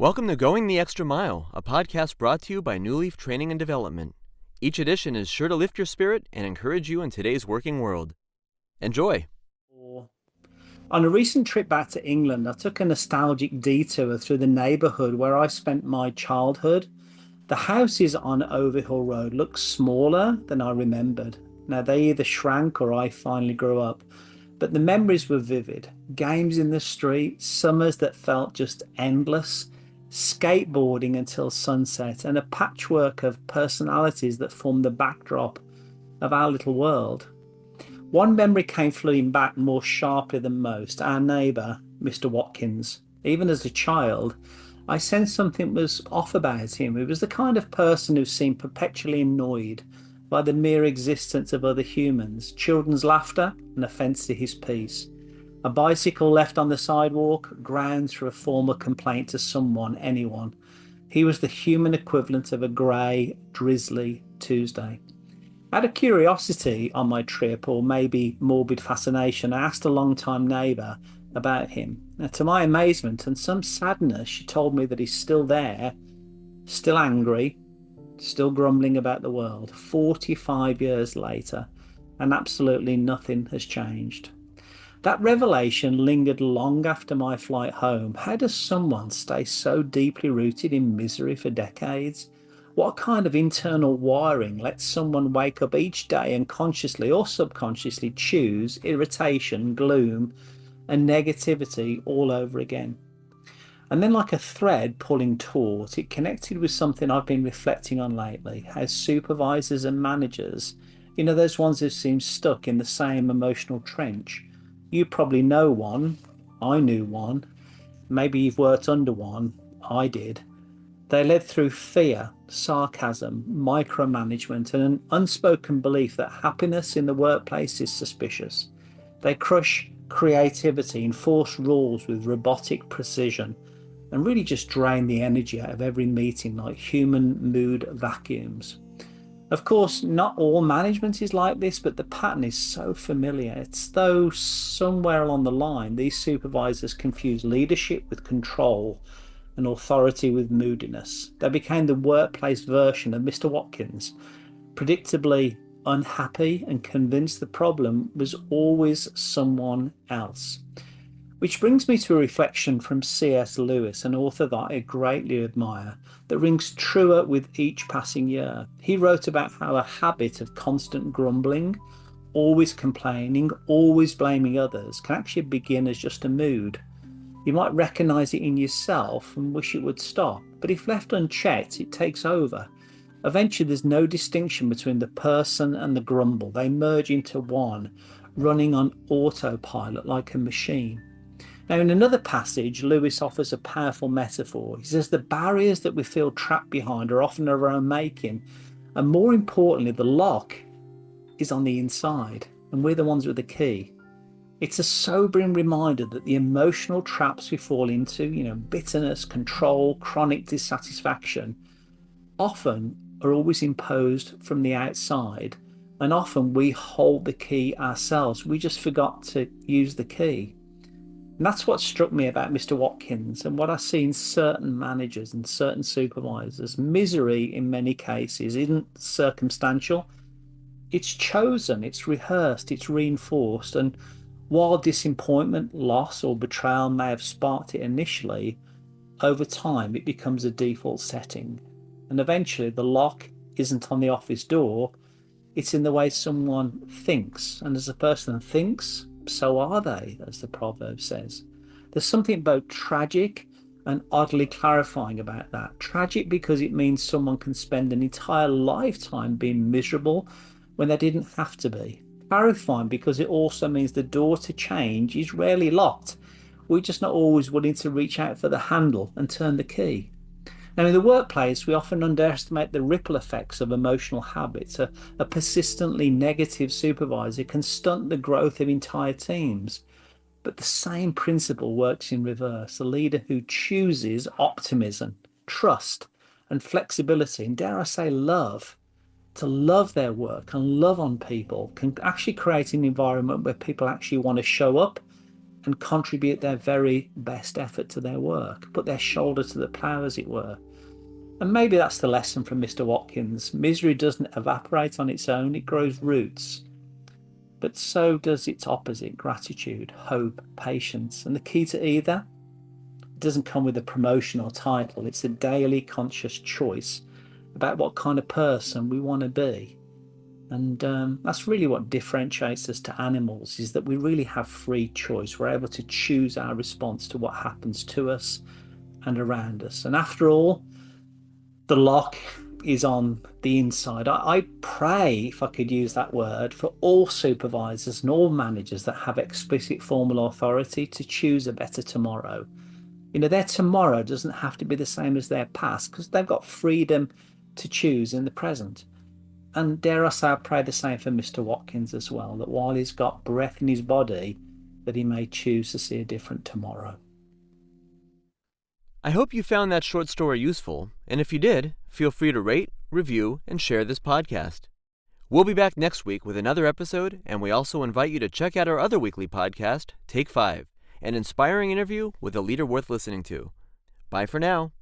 Welcome to Going the Extra Mile, a podcast brought to you by Newleaf Training and Development. Each edition is sure to lift your spirit and encourage you in today's working world. Enjoy. On a recent trip back to England, I took a nostalgic detour through the neighbourhood where I spent my childhood. The houses on Overhill Road looked smaller than I remembered. Now, they either shrank or I finally grew up, but the memories were vivid. Games in the street, summers that felt just endless, skateboarding until sunset, and a patchwork of personalities that formed the backdrop of our little world. One memory came flooding back more sharply than most, our neighbour, Mr. Watkins. Even as a child, I sensed something was off about him. He was the kind of person who seemed perpetually annoyed by the mere existence of other humans, children's laughter, an offence to his peace. A bicycle left on the sidewalk, grounds for a formal complaint to someone, anyone. He was the human equivalent of a grey, drizzly Tuesday. Out of curiosity on my trip, or maybe morbid fascination, I asked a long-time neighbour about him. Now, to my amazement and some sadness, she told me that he's still there, still angry, still grumbling about the world, 45 years later, and absolutely nothing has changed. That revelation lingered long after my flight home. How does someone stay so deeply rooted in misery for decades? What kind of internal wiring lets someone wake up each day and consciously or subconsciously choose irritation, gloom, and negativity all over again? And then, like a thread pulling taut, it connected with something I've been reflecting on lately: how supervisors and managers, those ones who seem stuck in the same emotional trench. You probably know one. I knew one. Maybe you've worked under one. I did. They led through fear, sarcasm, micromanagement, and an unspoken belief that happiness in the workplace is suspicious. They crush creativity, enforce rules with robotic precision, and really just drain the energy out of every meeting like human mood vacuums. Of course, not all management is like this, but the pattern is so familiar. It's though somewhere along the line, these supervisors confuse leadership with control and authority with moodiness. They became the workplace version of Mr. Watkins, predictably unhappy and convinced the problem was always someone else. Which brings me to a reflection from C.S. Lewis, an author that I greatly admire, that rings truer with each passing year. He wrote about how a habit of constant grumbling, always complaining, always blaming others, can actually begin as just a mood. You might recognise it in yourself and wish it would stop, but if left unchecked, it takes over. Eventually, there's no distinction between the person and the grumble. They merge into one, running on autopilot like a machine. Now, in another passage, Lewis offers a powerful metaphor. He says the barriers that we feel trapped behind are often of our own making, and more importantly, the lock is on the inside, and we're the ones with the key. It's a sobering reminder that the emotional traps we fall into, bitterness, control, chronic dissatisfaction, often are always imposed from the outside, and often we hold the key ourselves. We just forgot to use the key. And that's what struck me about Mr. Watkins and what I see in certain managers and certain supervisors. Misery, in many cases, isn't circumstantial. It's chosen, it's rehearsed, it's reinforced. And while disappointment, loss, or betrayal may have sparked it initially, over time it becomes a default setting. And eventually the lock isn't on the office door, it's in the way someone thinks. And as a person thinks, so are they, as the proverb says. There's something both tragic and oddly clarifying about that. Tragic because it means someone can spend an entire lifetime being miserable when they didn't have to be. Clarifying because it also means the door to change is rarely locked. We're just not always willing to reach out for the handle and turn the key. Now, in the workplace, we often underestimate the ripple effects of emotional habits. A persistently negative supervisor can stunt the growth of entire teams. But the same principle works in reverse. A leader who chooses optimism, trust, and flexibility, and dare I say love, to love their work and love on people, can actually create an environment where people actually want to show up and contribute their very best effort to their work, put their shoulder to the plough, as it were. And maybe that's the lesson from Mr. Watkins. Misery doesn't evaporate on its own, it grows roots. But so does its opposite, gratitude, hope, patience. And the key to either, it doesn't come with a promotion or title. It's a daily conscious choice about what kind of person we want to be. And that's really what differentiates us to animals, is that we really have free choice. We're able to choose our response to what happens to us and around us. And after all, the lock is on the inside. I pray, if I could use that word, for all supervisors and all managers that have explicit formal authority to choose a better tomorrow. Their tomorrow doesn't have to be the same as their past, because they've got freedom to choose in the present. And dare I say, I pray the same for Mr. Watkins as well, that while he's got breath in his body, that he may choose to see a different tomorrow. I hope you found that short story useful, and if you did, feel free to rate, review, and share this podcast. We'll be back next week with another episode, and we also invite you to check out our other weekly podcast, Take 5, an inspiring interview with a leader worth listening to. Bye for now.